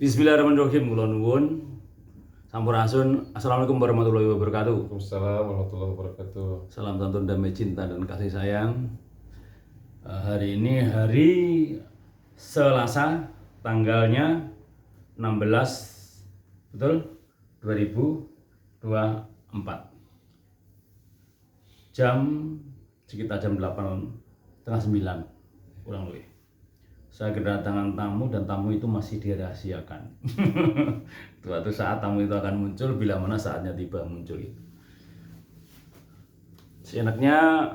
Bismillahirrahmanirrahim. Kula nuwun. Sampurasun. Assalamualaikum warahmatullahi wabarakatuh. Waalaikumsalam warahmatullahi wabarakatuh. Salam santun damai cinta dan kasih sayang. Hari ini hari Selasa, tanggalnya 16 betul 2024. Sekitar jam 8:30 kurang lebih. Saya kedatangan tamu dan tamu itu masih dirahasiakan. Suatu saat tamu itu akan muncul bila mana saatnya tiba muncul itu. Seenaknya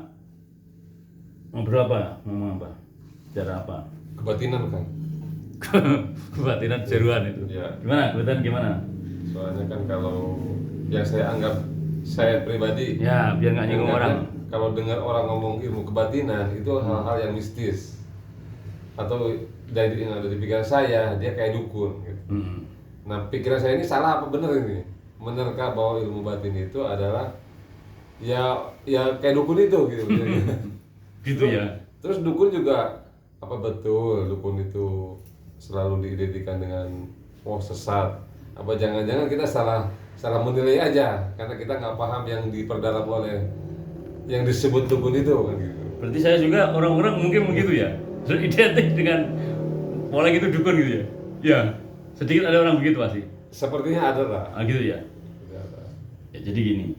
ngobrol apa? Ngomong apa? Bicara apa? Kebatinan kan? Kebatinan jeruan itu. Ya. Gimana? Kebatinan gimana? Soalnya kan kalau yang saya anggap saya pribadi, Ya, biar nggak nyinggung orang. kalau dengar orang ngomong ilmu kebatinan itu hal-hal yang mistis atau dari yang ada di pikiran saya dia kayak dukun gitu. Nah pikiran saya ini salah apa benar ini? Benarkah bahwa ilmu batin itu adalah ya kayak dukun itu gitu? Gitu ya. Terus dukun juga apa betul dukun itu selalu diidentikan dengan sesat? Apa jangan-jangan kita salah menilai aja karena kita nggak paham yang diperdalam oleh yang disebut dukun itu kan gitu. Berarti saya juga orang-orang mungkin begitu ya. Identik dengan pola gitu dukun gitu ya. Ya, sedikit ada orang begitu pasti. Sepertinya ada lah. Gitu ya. Ada. Ya, jadi gini,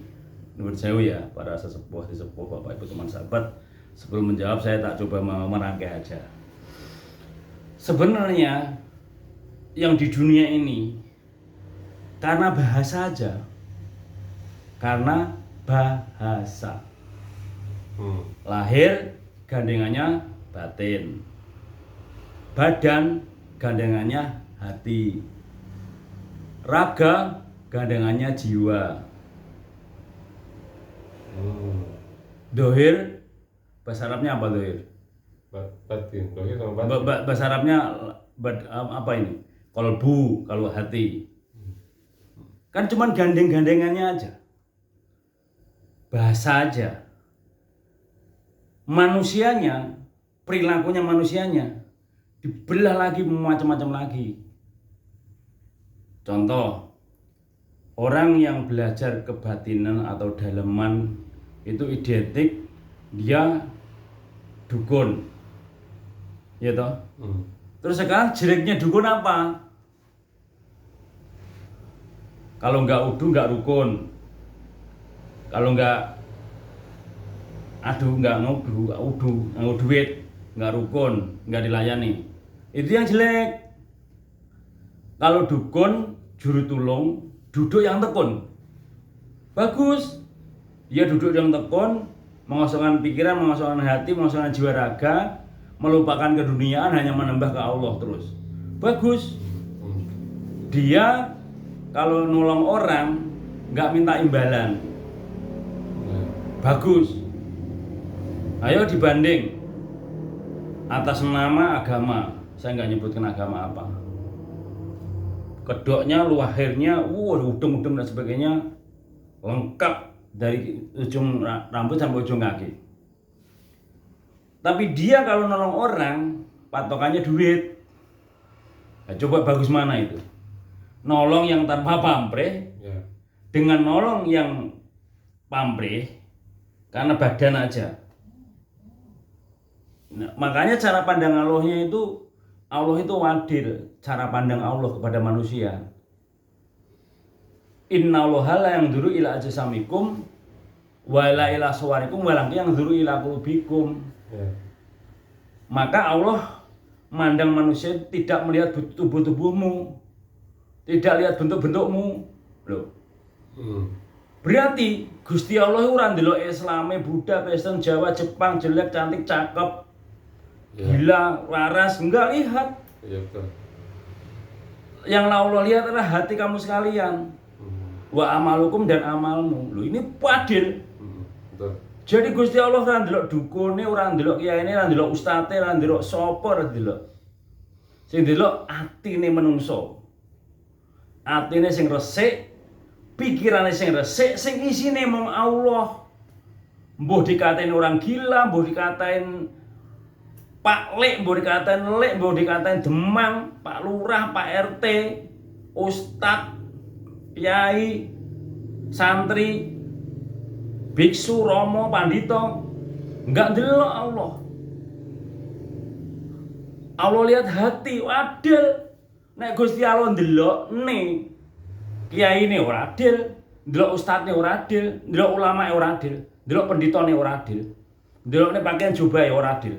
menurut saya ya, para sesepuh, bapak ibu teman sahabat, sebelum menjawab saya tak coba merangkai aja. Sebenarnya yang di dunia ini karena bahasa aja, karena bahasa. Lahir gandengannya batin, badan gandengannya hati, raga gandengannya jiwa. Dohir, bahasa Arabnya apa dohir? Batin, dohir sama batin. Bahasa Arabnya apa ini? Kolbu, kalau hati. Kan cuman gandeng-gandengannya aja. Bahasa aja. Manusianya, perilakunya manusianya dibelah lagi macam-macam lagi. Contoh, orang yang belajar kebatinan atau daleman itu identik dia dukun, ya toh. Terus sekarang jeleknya dukun apa? Kalau nggak udu nggak rukun, kalau nggak nggak udu duit, nggak rukun, nggak dilayani, itu yang jelek. Kalau dukun, juru tulung, duduk yang tekun, bagus. Dia duduk yang tekun, mengosongkan pikiran, mengosongkan hati, mengosongkan jiwa raga, melupakan keduniaan, hanya menambah ke Allah terus, bagus. Dia kalau nolong orang nggak minta imbalan, bagus. Ayo dibanding atas nama agama, saya nggak nyebutkan agama apa. Kedoknya, luahirnya, udeng-udeng dan sebagainya lengkap dari ujung rambut sampai ujung kaki. Tapi dia kalau nolong orang patokannya duit. Nah, coba bagus mana itu? Nolong yang tanpa pamrih dengan nolong yang pamrih karena badan aja. Nah, makanya cara pandang Allah itu wadil, cara pandang Allah kepada manusia. Innallaha la yanzuru ila ajsamikum wa la ila suwarikum walakin yanzuru ila qulubikum. Maka Allah mandang manusia tidak melihat tubuh-tubuhmu, tidak lihat bentuk-bentukmu. Loh. Berarti Gusti Allah ora ndelok Islame, Buddha, Kristen, Jawa, Jepang, jelek, cantik, cakep, gila, waras, enggak lihat. Iya betul. Yang Allah lihat adalah hati kamu sekalian. Wa amalukum dan amalmu. Loh, ini adil. Betul. Jadi Gusti Allah ora ndelok dukune, ora ndelok kiyaine, ora ndelok ustate, ora ndelok sapa, ora ndelok. Sing ndelok atine menungso. Atine sing resik, pikirane sing resik, sing isine mung Allah. Mbuh dikatain orang gila, mbuh dikatain Pak Lek, mbok dikatain Demang, Pak Lurah, Pak RT, Ustadz, Kiai, santri, biksu, romo, pandito, enggak ndelok Allah. Allah lihat hati, adil. Nek Gusti Allah ndelok nih, kiai ini ora adil, ndelok ustadz ora adil, ndelok ulama ora adil, ndelok pendito ora adil, ndelok nek pakaian jubah ora adil.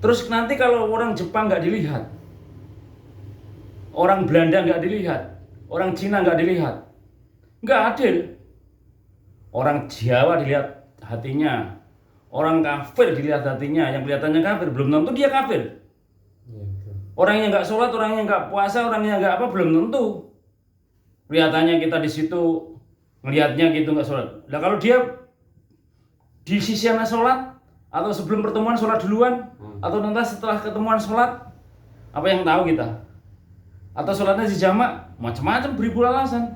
Terus nanti kalau orang Jepang nggak dilihat, orang Belanda nggak dilihat, orang Cina nggak dilihat, nggak adil. Orang Jawa dilihat hatinya, orang kafir dilihat hatinya, yang kelihatannya kafir belum tentu dia kafir. Orang yang nggak sholat, orang yang nggak puasa, orang yang nggak apa belum tentu. Kelihatannya kita di situ ngelihatnya gitu nggak sholat. Nah kalau dia di sisi anak sholat, atau sebelum pertemuan sholat duluan, atau nanti setelah ketemuan sholat, apa yang tahu kita? Atau sholatnya di jamak, macam-macam beribu alasan.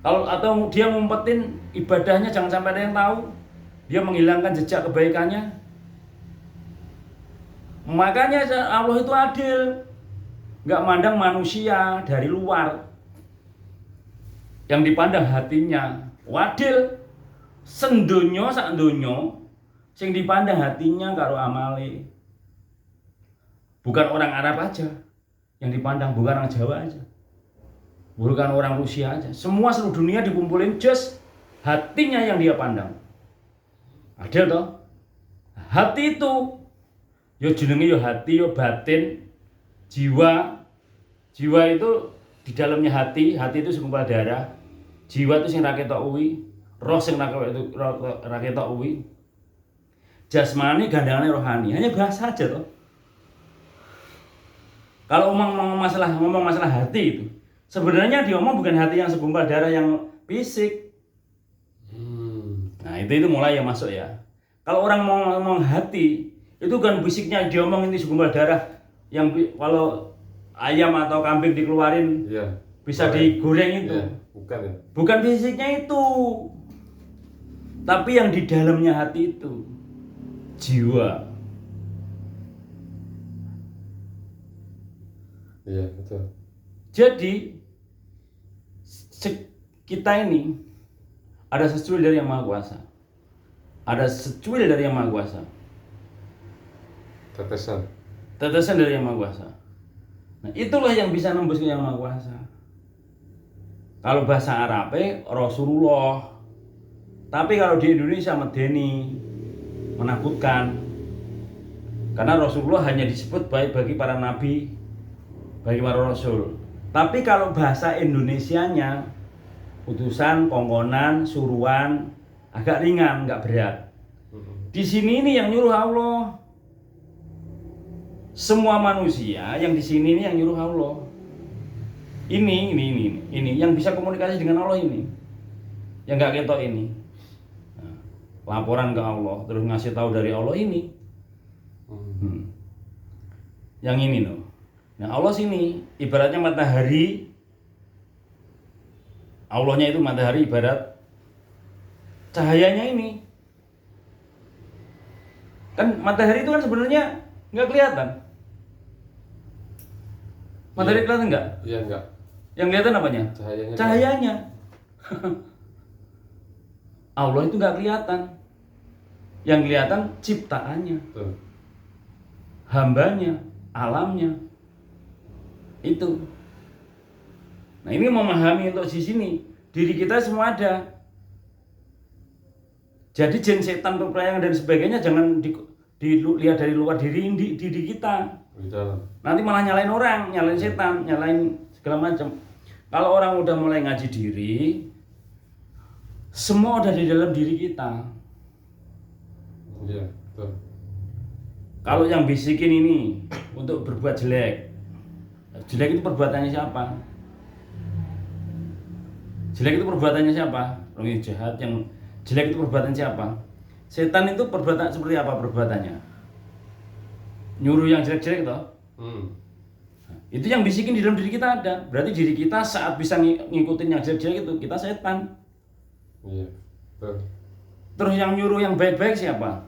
Kalau atau dia ngumpetin ibadahnya jangan sampai ada yang tahu, dia menghilangkan jejak kebaikannya. Makanya Allah itu adil, nggak mandang manusia dari luar, yang dipandang hatinya. Adil, sendonyo sak donyo. Sing dipandang hatinya karo amale. Bukan orang Arab aja yang dipandang, bukan orang Jawa aja, bukan orang Rusia aja. Semua seluruh dunia dikumpulin, just hatinya yang dia pandang. Adil toh? Hati itu yo jenenge yo hati, yo batin, jiwa. Jiwa itu di dalamnya hati itu segumpal darah. Jiwa itu sing ra ketok uwi, roh sing ra ketok uwi. Jasmani gandangannya rohani, hanya bahasa aja toh. Kalau ngomong masalah hati itu, sebenarnya diomong bukan hati yang segumpal darah yang fisik. Nah itu mulai yang masuk ya. Kalau orang mau ngomong hati, itu kan fisiknya diomong ini segumpal darah yang kalau ayam atau kambing dikeluarin bisa digoreng itu. Bukan fisiknya itu, tapi yang di dalamnya hati itu. Jiwa. Iya, betul. Jadi kita ini ada secuil dari Yang Maha Kuasa. Ada secuil dari Yang Maha Kuasa. Tetesan dari Yang Maha Kuasa. Nah, itulah yang bisa nembus ke Yang Maha Kuasa. Kalau bahasa Arabnya Rasulullah. Tapi kalau di Indonesia medeni, menakutkan, karena Rasulullah hanya disebut baik bagi para nabi, bagi para rasul. Tapi kalau bahasa Indonesianya utusan, kongkonan, suruhan, agak ringan, nggak berat. Di sini ini yang nyuruh Allah. Semua manusia yang di sini ini yang nyuruh Allah. Ini yang bisa komunikasi dengan Allah ini, yang nggak ketok ini. Laporan ke Allah, terus ngasih tahu dari Allah ini. Yang ini loh. Nah Allah sini ibaratnya matahari. Allahnya itu matahari ibarat cahayanya ini. Kan matahari itu kan sebenarnya nggak kelihatan. Matahari kelihatan nggak? Iya nggak. Yang kelihatan apanya? Cahayanya. Allah itu nggak kelihatan. Yang kelihatan ciptaannya, hambanya, alamnya. Itu. Nah ini memahami untuk di sini diri kita semua ada. Jadi jin, setan, peperangan dan sebagainya jangan dilihat dari luar diri kita. Nanti malah nyalain orang, nyalain setan, nyalain segala macam. Kalau orang udah mulai ngaji diri, semua udah di dalam diri kita. Iya, betul. Kalau yang bisikin ini untuk berbuat jelek, jelek itu perbuatannya siapa? Jelek itu perbuatannya siapa? Orang yang jahat, yang jelek itu perbuatan siapa? Setan itu perbuatan seperti apa perbuatannya? Nyuruh yang jelek-jelek toh? Itu yang bisikin di dalam diri kita ada. Berarti diri kita saat bisa ngikutin yang jelek-jelek itu kita setan. Iya, betul. Terus yang nyuruh yang baik-baik siapa?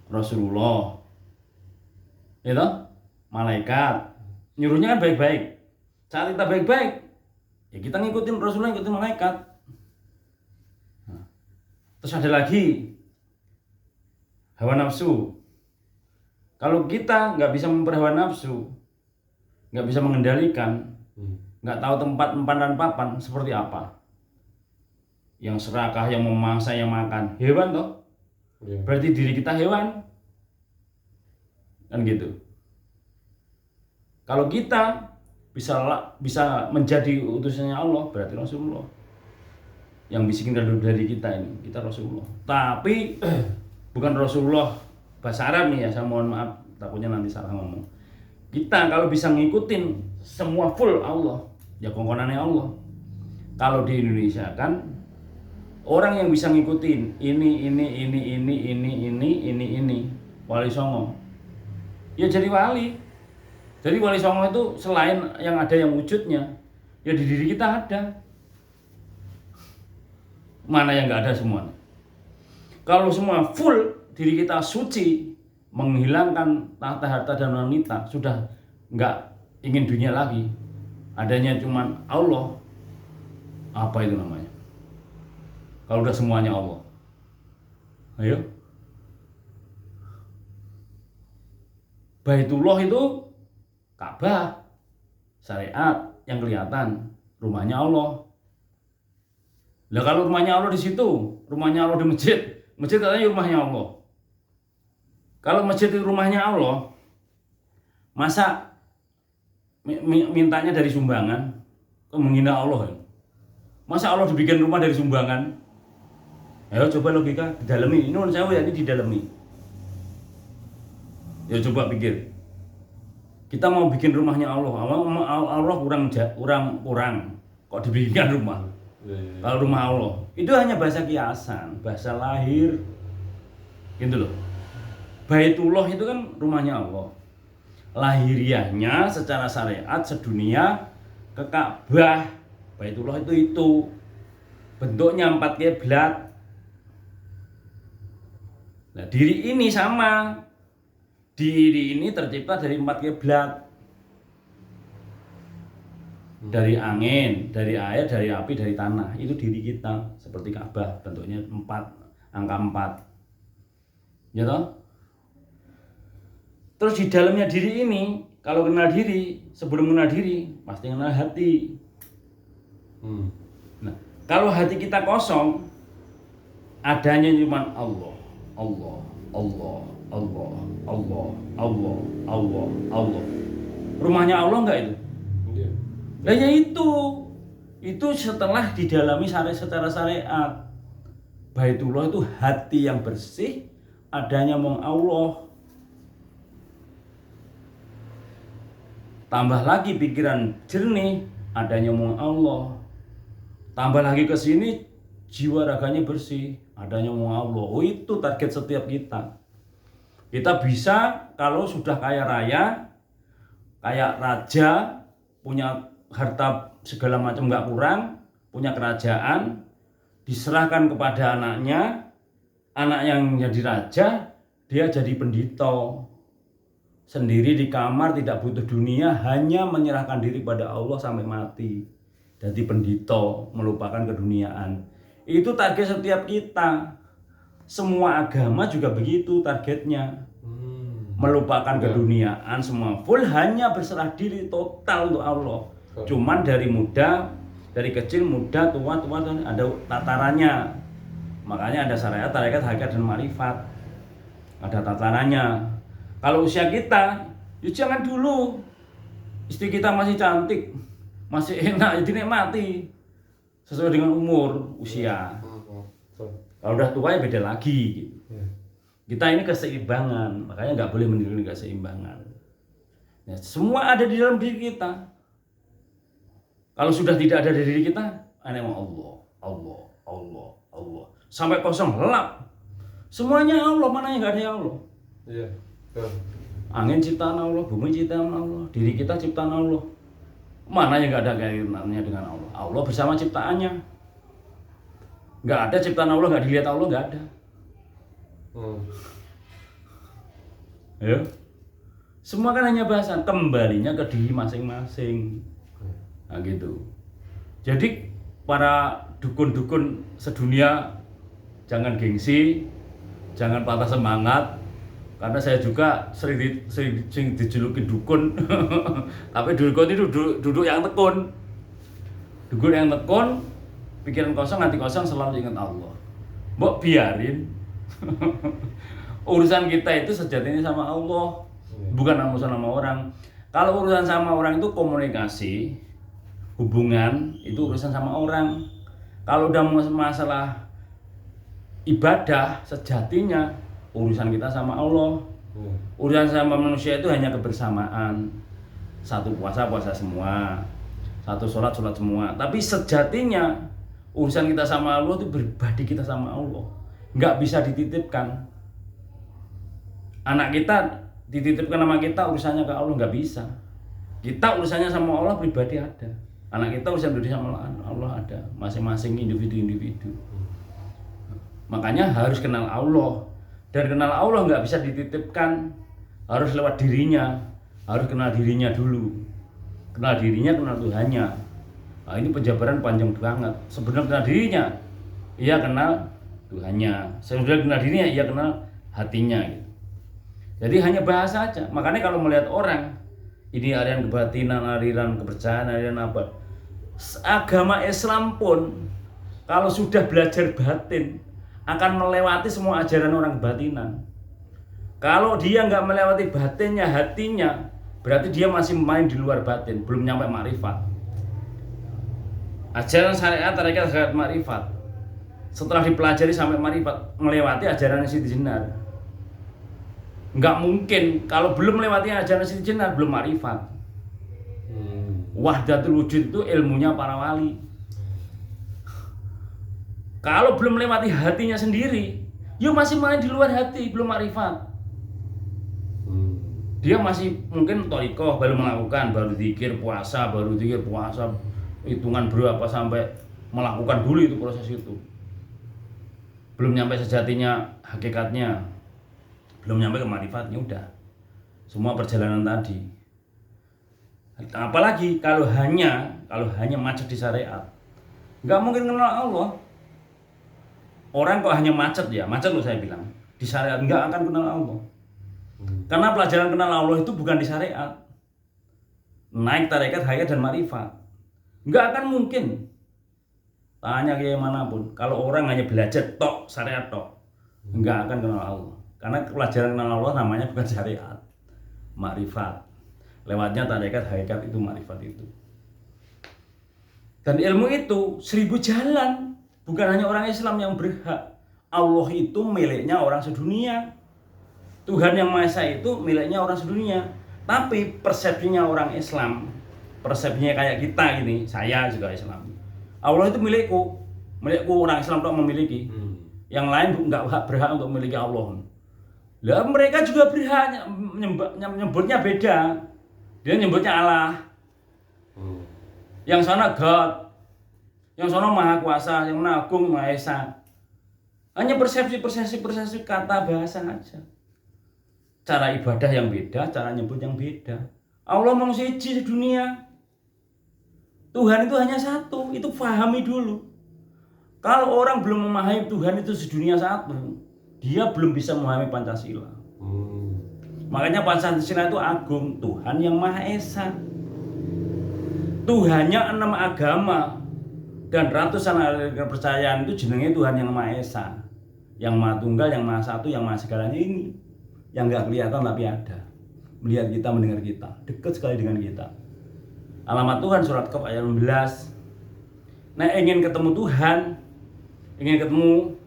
Rasulullah, itu malaikat, nyuruhnya kan baik-baik. Saat kita baik-baik, ya kita ngikutin Rasulullah, ngikutin malaikat. Nah, terus ada lagi hawa nafsu. Kalau kita nggak bisa memperhawa nafsu, nggak bisa mengendalikan, nggak tahu tempat empan dan papan seperti apa, yang serakah, yang memangsa, yang makan, hewan toh. Berarti diri kita hewan, kan gitu. Kalau kita bisa menjadi utusannya Allah, berarti Rasulullah. Yang bisikin dalam diri kita ini, kita Rasulullah. Tapi bukan Rasulullah bahasa Arab nih ya, saya mohon maaf, takutnya nanti salah ngomong. Kita kalau bisa ngikutin semua full Allah, ya kongkonannya Allah. Kalau di Indonesia kan orang yang bisa ngikutin ini Wali Songo, ya jadi wali. Jadi Wali Songo itu selain yang ada yang wujudnya, ya di diri kita ada. Mana yang nggak ada semuanya? Kalau semua full, diri kita suci, menghilangkan tahta harta dan wanita, sudah nggak ingin dunia lagi. Adanya cuman Allah. Apa itu namanya? Kalau udah semuanya Allah. Ayo. Baitullah itu Ka'bah, syariat yang kelihatan, rumahnya Allah. Lah kalau rumahnya Allah di situ, rumahnya Allah di masjid, masjid katanya rumahnya Allah. Kalau masjid itu rumahnya Allah, masa mintanya dari sumbangan, kok menghina Allah? Masa Allah dibikin rumah dari sumbangan? Ayo coba logika, didalami. Ini saya ya, ini didalami. Ya coba pikir. Kita mau bikin rumahnya Allah, Allah kurang, kok dibikinkan rumah? Kalau rumah Allah, itu hanya bahasa kiasan, bahasa lahir, gitu loh. Baitullah itu kan rumahnya Allah. Lahiriahnya secara syariat sedunia ke Ka'bah. Baitullah itu bentuknya 4 kiblat. Nah, diri ini sama. Diri ini tercipta dari 4 kiblat. Dari angin, dari air, dari api, dari tanah. Itu diri kita, seperti Ka'bah, bentuknya 4, angka 4. Ya toh? Terus di dalamnya diri ini, kalau kenal diri, sebelum kenal diri, pasti kenal hati. Nah, kalau hati kita kosong, adanya cuma Allah, Allah, Allah, Allah, Allah, Allah, Allah, Allah. Rumahnya Allah enggak itu? Nah ya itu setelah didalami secara syariat. Baitullah itu hati yang bersih, adanya mong Allah. Tambah lagi pikiran jernih, adanya mong Allah. Tambah lagi ke sini jiwa raganya bersih, adanya mong Allah. Oh, itu target setiap kita. Kita bisa kalau sudah kaya raya, kayak raja, punya harta segala macam nggak kurang, punya kerajaan, diserahkan kepada anaknya, anak yang jadi raja, dia jadi pendito. Sendiri di kamar, tidak butuh dunia, hanya menyerahkan diri pada Allah sampai mati. Jadi pendito, melupakan keduniaan. Itu target setiap kita. Semua agama juga begitu targetnya. Melupakan keduniaan, semua full, hanya berserah diri total untuk Allah. Cuman dari muda, dari kecil, muda, tua, ada tatarannya. Makanya ada syariat, tarekat, hakikat, dan ma'rifat. Ada tatarannya. Kalau usia kita, ya jangan dulu. Istri kita masih cantik, masih enak, ya dinikmati sesuai dengan umur, usia. Kalau udah tua ya beda lagi gitu. Kita ini keseimbangan, makanya nggak boleh meniru keseimbangan. Ya, semua ada di dalam diri kita. Kalau sudah tidak ada di diri kita, hanya Allah, Allah, Allah, Allah, sampai kosong gelap. Semuanya Allah, mana yang nggak ada yang Allah? Iya. Angin ciptaan Allah, bumi ciptaan Allah, diri kita ciptaan Allah. Mana yang nggak ada kaitannya dengan Allah? Allah bersama ciptaannya. Nggak ada ciptaan Allah, nggak dilihat Allah, nggak ada. Ya. Semua kan hanya bahasan, kembalinya ke diri masing-masing. Nah gitu. Jadi para dukun-dukun sedunia jangan gengsi, jangan patah semangat, karena saya juga sering dijuluki dukun. Tapi dukun itu duduk yang tekun. Dukun yang tekun, pikiran kosong, hati kosong, selalu ingat Allah. Mbok biarin. Urusan kita itu sejatinya sama Allah, bukan urusan sama orang. Kalau urusan sama orang itu komunikasi, hubungan, itu urusan sama orang. Kalau udah masalah ibadah, sejatinya urusan kita sama Allah. Urusan sama manusia itu hanya kebersamaan. Satu puasa semua, satu sholat semua. Tapi sejatinya urusan kita sama Allah itu pribadi kita sama Allah. Nggak bisa dititipkan. Anak kita dititipkan sama kita, urusannya ke Allah nggak bisa. Kita urusannya sama Allah pribadi ada. Anak kita urusan pribadi sama Allah ada. Masing-masing individu. Makanya harus kenal Allah. Dan kenal Allah nggak bisa dititipkan. Harus lewat dirinya. Harus kenal dirinya dulu. Kenal dirinya, kenal Tuhannya. Nah, ini penjabaran panjang banget. Sebenarnya kenal dirinya, ia kenal Tuhannya. Sebenarnya kenal dirinya, ia kenal hatinya. Gitu. Jadi hanya bahasa saja. Makanya kalau melihat orang, ini aliran kebatinan, aliran kepercayaan, aliran apa, agama Islam pun kalau sudah belajar batin akan melewati semua ajaran orang batinan. Kalau dia nggak melewati batinnya, hatinya, berarti dia masih main di luar batin, belum nyampe makrifat. Ajaran syariat, tarekat, makrifat. Setelah dipelajari sampai makrifat, melewati ajaran Siti Jenar. Nggak mungkin kalau belum melewati ajaran Siti Jenar belum makrifat. Wahdatul wujud itu ilmunya para wali. Kalau belum melewati hatinya sendiri, ya masih main di luar hati, belum makrifat. Dia masih mungkin thariqah, baru melakukan, baru zikir puasa, hitungan berapa sampai melakukan dulu itu proses itu. Belum nyampe sejatinya, hakikatnya. Belum nyampe ke marifatnya, udah semua perjalanan tadi. Apalagi kalau hanya macet di syariat, nggak mungkin kenal Allah. Orang kok hanya macet loh saya bilang di syariat, nggak akan kenal Allah. Karena pelajaran kenal Allah itu bukan di syariat, naik tarekat, hakikat dan marifat, nggak akan mungkin. Tanya kayak manapun, kalau orang hanya belajar tok syariat tok, nggak akan kenal Allah. Karena pelajaran kenal Allah namanya bukan syariat, makrifat. Lewatnya tarekat, hakikat itu makrifat itu. Dan ilmu itu 1000 jalan. Bukan hanya orang Islam yang berhak. Allah itu miliknya orang sedunia. Tuhan yang Maha Esa itu miliknya orang sedunia. Tapi persepsinya orang Islam, persepsinya kayak kita gini, saya juga Islam. Allah itu milikku orang Islam tak memiliki. Yang lain nggak berhak untuk memiliki Allah. Lah mereka juga berhak menyebutnya beda. Dia nyebutnya Allah. Yang sana God. Yang sana Maha Kuasa, yang mana Agung, Maha Esa. Hanya persepsi kata bahasa aja. Cara ibadah yang beda, cara nyebut yang beda. Allah mau siji dunia. Tuhan itu hanya satu, itu pahami dulu. Kalau orang belum memahami Tuhan itu sedunia satu, dia belum bisa memahami Pancasila. Makanya Pancasila itu agung, Tuhan yang Maha Esa. Tuhannya 6 agama dan ratusan aliran kepercayaan itu jenenge Tuhan yang Maha Esa, yang Maha Tunggal, yang Maha Satu, yang Maha Segalanya ini, yang nggak kelihatan tapi ada, melihat kita, mendengar kita, dekat sekali dengan kita. Alamat Tuhan surat Qaf ayat 16. Nah, ingin ketemu Tuhan, ingin ketemu,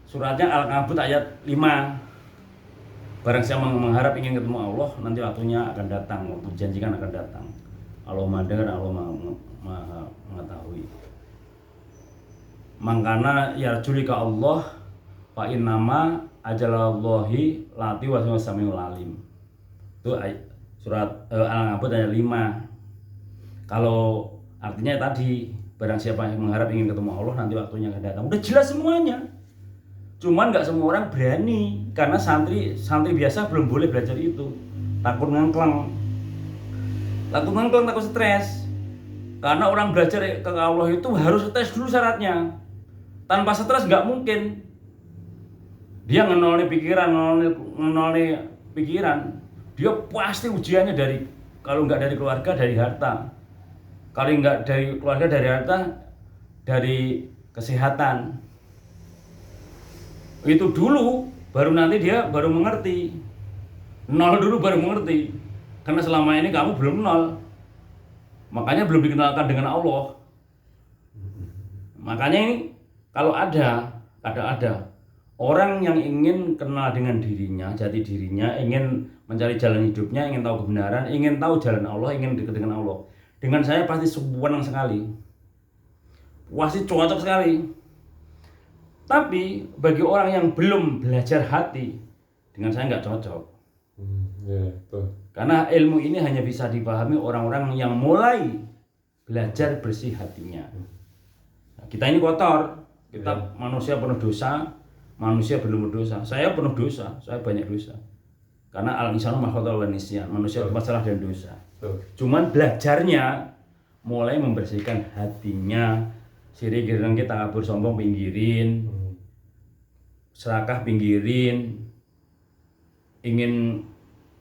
suratnya Al-Ankabut ayat 5. Barang siapa mengharap ingin ketemu Allah, nanti waktunya akan datang, waktu dijanjikan akan datang. Allah Maha dengar, Allah Maha mengetahui. Mangkana yarjulika Allah fa innama ajalallahi lati wa samiul alim. Itu surat Al-Ankabut ayat 5. Kalau artinya tadi, barang siapa yang mengharap ingin ketemu Allah, nanti waktunya akan datang. Udah jelas semuanya. Cuman nggak semua orang berani karena santri biasa belum boleh belajar itu. Takut ngangkleng, takut stres. Karena orang belajar ke Allah itu harus tes dulu syaratnya. Tanpa stres nggak mungkin. Dia ngenoli pikiran. Dia pasti ujiannya kalau nggak dari keluarga, dari harta. Kalau nggak dari keluarga, dari harta, dari kesehatan. Itu dulu, baru nanti dia baru mengerti. Nol dulu baru mengerti. Karena selama ini kamu belum nol. Makanya belum dikenalkan dengan Allah. Makanya ini kalau ada orang yang ingin kenal dengan dirinya, jati dirinya, ingin mencari jalan hidupnya, ingin tahu kebenaran, ingin tahu jalan Allah, ingin dekat dengan Allah. Dengan saya pasti senang sekali. Pasti cocok sekali. Tapi bagi orang yang belum belajar hati, dengan saya nggak cocok. Karena ilmu ini hanya bisa dipahami orang-orang yang mulai belajar bersih hatinya. Nah, kita ini kotor, kita manusia penuh dosa, manusia belum berdosa. Saya penuh dosa, saya banyak dosa. Karena al-insanu ma khata'a wa nisyan, manusia bersalah dan dosa. Cuman belajarnya mulai membersihkan hatinya. Sirik girang kita kabur sombong pinggirin, serakah pinggirin, ingin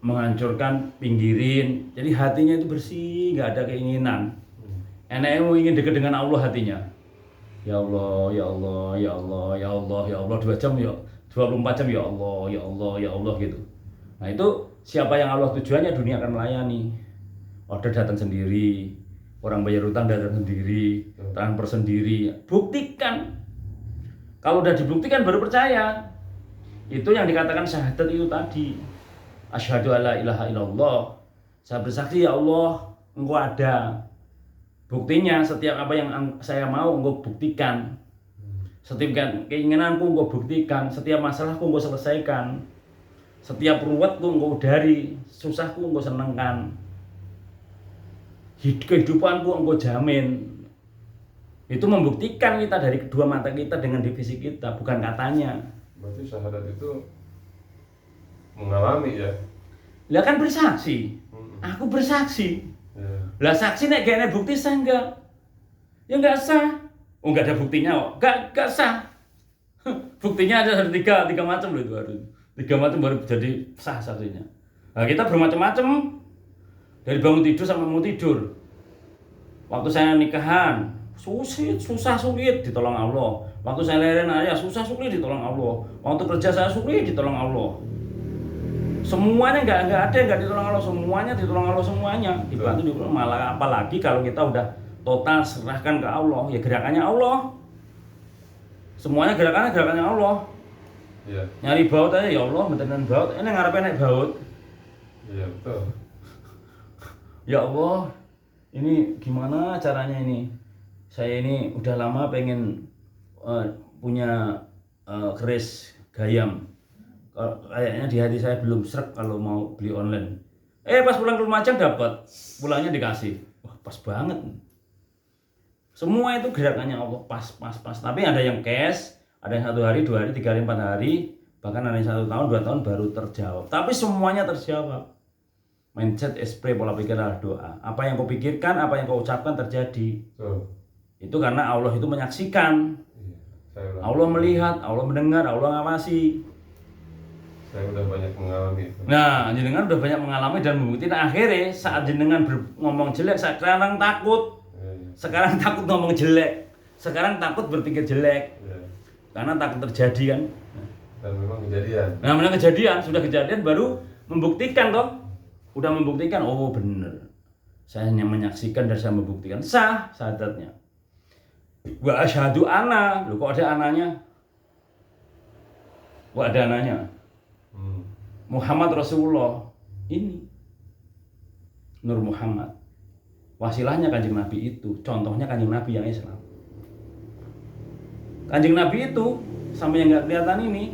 menghancurkan pinggirin. Jadi hatinya itu bersih, nggak ada keinginan. Enaknya mau ingin dekat dengan Allah hatinya. Ya Allah, ya Allah, ya Allah, ya Allah, ya Allah 2 jam ya, 24 jam ya Allah, ya Allah, ya Allah gitu. Nah itu siapa yang Allah tujuannya dunia akan melayani. Order datang sendiri. Orang bayar utang datang sendiri, transfer sendiri. Buktikan. Kalau udah dibuktikan baru percaya. Itu yang dikatakan syahadat itu tadi. Asyhadu alla ilaha illallah. Saya bersaksi ya Allah, Engkau ada. Buktinya setiap apa yang saya mau Engkau buktikan. Setiap keinginanku Engkau buktikan. Setiap masalahku Engkau selesaikan. Setiap ruwetku Engkau udari, susahku Engkau senengkan. Kehidupanku Engkau jamin. Itu membuktikan kita dari kedua mata kita dengan divisi kita, bukan katanya. Berarti syahadat itu mengalami ya? Lah kan bersaksi. Aku bersaksi. Lah saksi nek gak ada bukti sah enggak? Ya enggak sah. Oh enggak ada buktinya kok. Enggak sah. Buktinya ada 3 macam loh itu harus. 3 macam baru jadi sah saksinya. Nah, kita bermacam-macam. Dari bangun tidur sampai mau tidur. Waktu saya nikahan, susah sulit ditolong Allah. Waktu saya leren ayah, susah sulit ditolong Allah. Waktu kerja saya sulit ditolong Allah. Semuanya nggak ada yang nggak ditolong Allah, semuanya ditolong Allah semuanya. Dibantu ditolong, malah apalagi kalau kita udah total serahkan ke Allah, ya gerakannya Allah. Semuanya gerakannya Allah. Iya. Nyari baut aja ya Allah, beneran baut. Ini ngarepe nek baut. Iya betul. Ya Allah, ini gimana caranya ini? Saya ini udah lama pengen punya keris gayam. Kayaknya di hati saya belum srek kalau mau beli online. Pas pulang ke Lumajang dapat, pulangnya dikasih. Wah pas banget. Semua itu gerakannya Allah pas. Tapi ada yang cash, ada yang 1 hari, 2 hari, 3 hari, 4 hari, bahkan ada yang 1 tahun, 2 tahun baru terjawab. Tapi semuanya terjawab. Mindset, esprit, pola pikir adalah doa. Apa yang kau pikirkan, apa yang kau ucapkan terjadi. Itu karena Allah itu menyaksikan. Allah melihat, Allah mendengar, Allah ngawasi. Saya udah banyak mengalami itu. Nah, jenengan udah banyak mengalami dan membuktikan. Akhirnya saat jenengan ngomong jelek, sekarang takut. Sekarang takut ngomong jelek. Sekarang takut berpikir jelek. Karena takut terjadi kan. Dan memang kejadian. Nah, memang kejadian, sudah kejadian baru membuktikan toh. Udah membuktikan, oh bener. Saya hanya menyaksikan dan saya membuktikan. Sah syahadatnya. Wa asyhadu anna. Loh kok ada ananya? Kok ada ananya? Muhammad Rasulullah. Ini Nur Muhammad. Wasilahnya Kanjeng Nabi itu. Contohnya Kanjeng Nabi yang Islam. Kanjeng Nabi itu sama yang nggak kelihatan ini.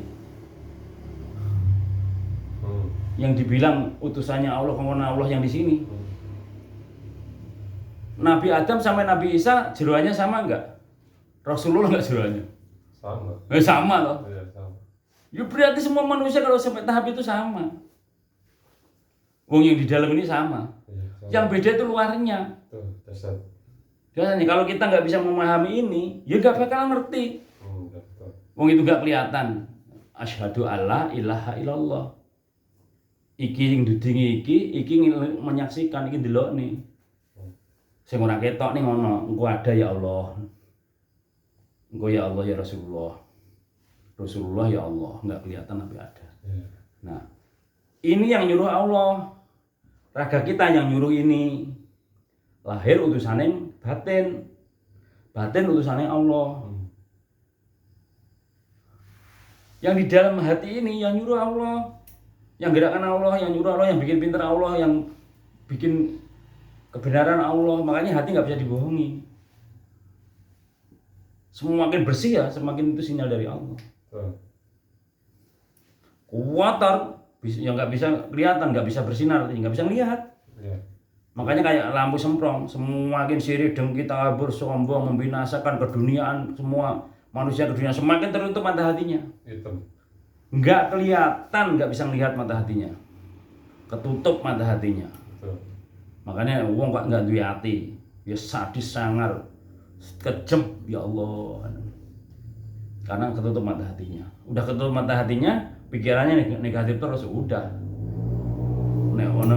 Yang dibilang utusannya Allah, kemudian Allah yang di sini. Nabi Adam sampai Nabi Isa jeroannya sama enggak? Rasulullah enggak jeroannya? Sama. Sama loh. Iya, sama. Ya berarti semua manusia kalau sampai tahap itu sama. Wong yang di dalam ini sama. Iya, Yang beda itu luarnya. tuh dasar. Biasanya kalau kita nggak bisa memahami ini, ya nggak bakal ngerti. Betul. Wong itu nggak kelihatan. Asyhadu alla ilaha illallah. Iki yang dudingi iki menyaksikan, iki ndelok nih. Sing ora ketok ning ngono, engko ada ya Allah. Engko ya Allah ya Rasulullah. Rasulullah ya Allah, enggak kelihatan tapi ada. Iya. Nah, ini yang nyuruh Allah. Raga kita yang nyuruh ini. Lahir utusaning batin. Batin utusaning Allah. Yang di dalam hati ini yang nyuruh Allah. Yang gerakan Allah, yang nyuruh Allah, yang bikin pintar Allah, yang bikin kebenaran Allah. Makanya hati nggak bisa dibohongi. Semakin bersih ya, semakin itu sinyal dari Allah. Kotor, yang nggak bisa kelihatan, nggak bisa bersinar, nggak bisa melihat. Iya. Makanya kayak lampu semprong, semakin sirik dengki tabur sombong membinasakan keduniaan semua manusia ke dunia, semakin tertutup mata hatinya. Hitam. Nggak kelihatan, nggak bisa melihat mata hatinya, ketutup mata hatinya. Betul. Makanya wong kok nggak duwe hati, ya sadis sangar, kejem ya Allah. Karena ketutup mata hatinya. Udah ketutup mata hatinya, pikirannya negatif terus udah. Nek ono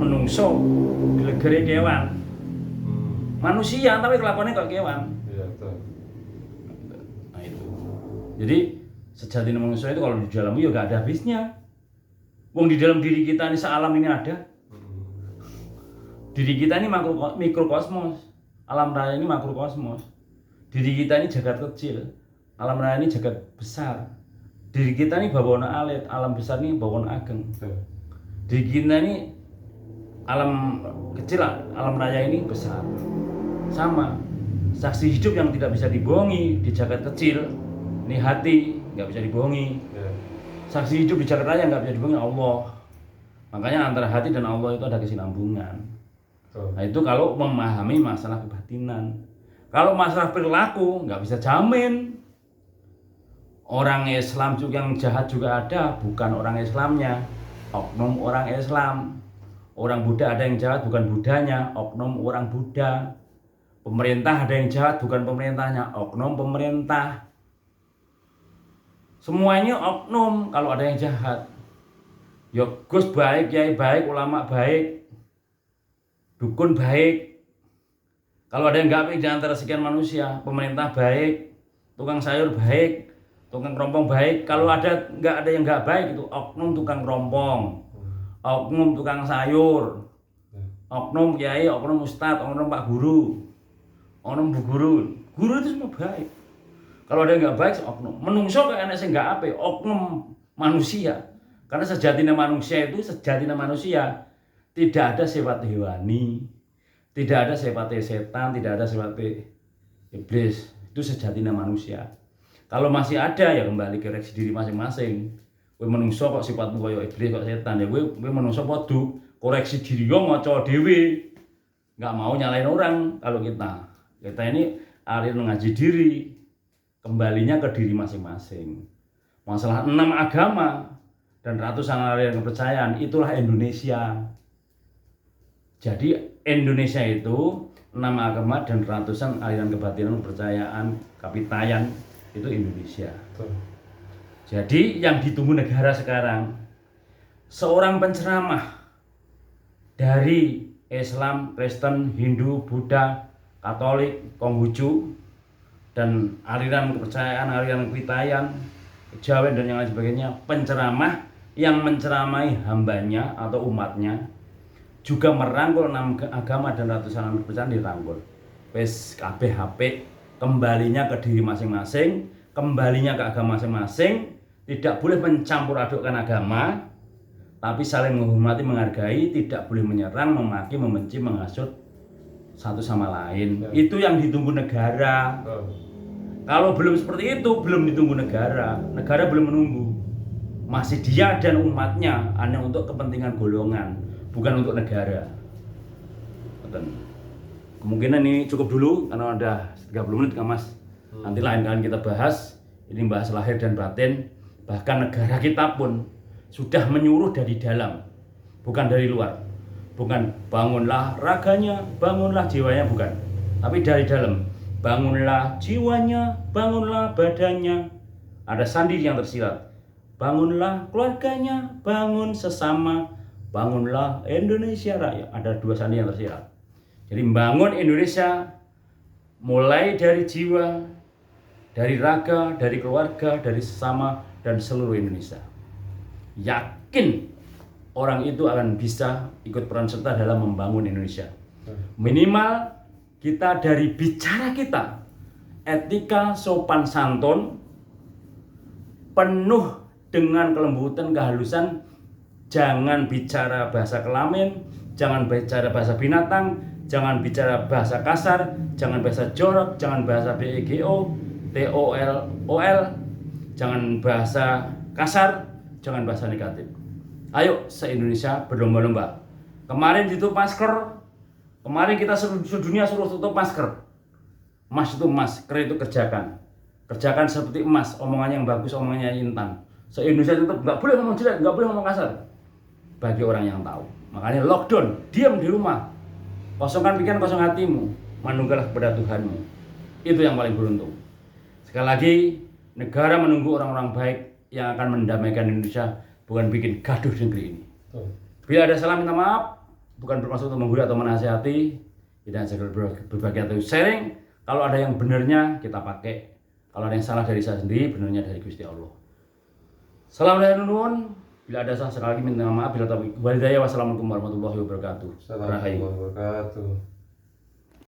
menungso dilegere kewan. Manusia tapi kelakuannya kok kewan. Iya, betul. Nah itu. Jadi sejatinya manusia itu kalau di dalam ya gak ada habisnya. Wong di dalam diri kita ini sealam ini ada. Diri kita ini mikrokosmos. Alam raya ini makrokosmos. Diri kita ini jagat kecil. Alam raya ini jagat besar. Diri kita ini bawana alit. Alam besar ini bawana ageng. Diri kita ini alam kecil, alam raya ini besar. Sama. Saksi hidup yang tidak bisa dibohongi di jagat kecil. Ini hati, nggak bisa dibohongi. Saksi hidup di jagat raya nggak bisa dibohongi Allah. Makanya antara hati dan Allah itu ada kesinambungan. Nah itu kalau memahami masalah kebatinan. Kalau masalah perilaku nggak bisa jamin. Orang Islam juga yang jahat juga ada, bukan orang Islamnya, oknum orang Islam. Orang Buddha ada yang jahat, bukan Buddhanya, oknum orang Buddha. Pemerintah ada yang jahat, bukan pemerintahnya, oknum pemerintah. Semuanya oknum kalau ada yang jahat. Ya Gus baik, Kiai baik, ulama baik, dukun baik. Kalau ada yang nggak baik di antara sekian manusia, pemerintah baik, tukang sayur baik, tukang kerompong baik. Kalau nggak ada yang nggak baik itu oknum tukang kerompong, oknum tukang sayur, oknum kiai, oknum ustadz, oknum pak guru, oknum bu guru. Guru itu semua baik. Kalau ada yang nggak baik, oknum. Menungso kayak anak sing nggak apa, oknum manusia. Karena sejatinya manusia tidak ada sifat hewani, tidak ada sifat setan, tidak ada sifat iblis. Itu sejatinya manusia. Kalau masih ada ya kembali koreksi diri masing-masing. Kowe menungso kok sifatmu kaya iblis kok setan ya kowe menungso padha koreksi diri yo maca dhewe. Enggak mau nyalain orang kalau kita. Kita ini ahli ngaji diri. Kembalinya ke diri masing-masing. Masalah 6 agama dan ratusan aliran kepercayaan itulah Indonesia. Jadi Indonesia itu 6 agama dan ratusan aliran kebatinan kepercayaan kapitayan itu Indonesia. Jadi yang ditunggu negara sekarang seorang penceramah dari Islam, Kristen, Hindu, Buddha, Katolik, Konghucu dan aliran kepercayaan, aliran kapitayan, kejawen dan yang lain sebagainya, penceramah yang menceramai hambanya atau umatnya juga merangkul 6 agama dan ratusan kepercayaan dirangkul. Wes kabeh HP kembalinya ke diri masing-masing, kembalinya ke agama masing-masing, tidak boleh mencampur adukkan agama, tapi saling menghormati, menghargai, tidak boleh menyerang, memaki, membenci, menghasut satu sama lain. Itu yang ditunggu negara. Kalau belum seperti itu, belum ditunggu negara. Negara belum menunggu. Masih dia dan umatnya hanya untuk kepentingan golongan, bukan untuk negara. Kemungkinan ini cukup dulu karena ada 30 menit Kak Mas. Nanti lain kali kita bahas. Ini bahas lahir dan batin, Bahkan negara kita pun sudah menyuruh dari dalam, bukan dari luar. Bukan bangunlah raganya, bangunlah jiwanya, bukan. Tapi dari dalam, bangunlah jiwanya, bangunlah badannya. Ada sandi yang tersirat. Bangunlah keluarganya, bangun sesama, bangunlah Indonesia Raya. Ada 2 sandi yang tersirat. Jadi membangun Indonesia mulai dari jiwa, dari raga, dari keluarga, dari sesama, dan seluruh Indonesia. Yakin orang itu akan bisa ikut peran serta dalam membangun Indonesia. Minimal kita dari bicara kita, etika sopan santun, penuh dengan kelembutan, kehalusan. Jangan bicara bahasa kelamin, jangan bicara bahasa binatang, jangan bicara bahasa kasar, jangan bahasa jorok, jangan bahasa BEGO, TOLOL, jangan bahasa kasar, jangan bahasa negatif. Ayo se-Indonesia berlomba-lomba. Kemarin ditutup masker, kemarin kita seluruh dunia suruh tutup masker. Emas itu emas, keren itu kerjakan. Kerjakan seperti emas, omongannya yang bagus, omongannya yang intan. Se-Indonesia tetap nggak boleh ngomong jelek, nggak boleh ngomong kasar. Bagi orang yang tahu. Makanya lockdown, diam di rumah. Kosongkan pikiran, kosong hatimu. Manunggalah kepada Tuhanmu. Itu yang paling beruntung. Sekali lagi, negara menunggu orang-orang baik yang akan mendamaikan Indonesia, bukan bikin gaduh negeri ini. Bila ada salah, minta maaf. Bukan bermaksud untuk menggurui atau menasihati. Tidak hanya berbagi atau sharing. Kalau ada yang benarnya, kita pakai. Kalau ada yang salah dari saya sendiri, benarnya dari Gusti Allah. Assalamualaikum. Bila ada salah sekali lagi minta maaf. Bila taufik wal hidayah. Wassalamualaikum warahmatullahi wabarakatuh. Assalamualaikum warahmatullahi wabarakatuh.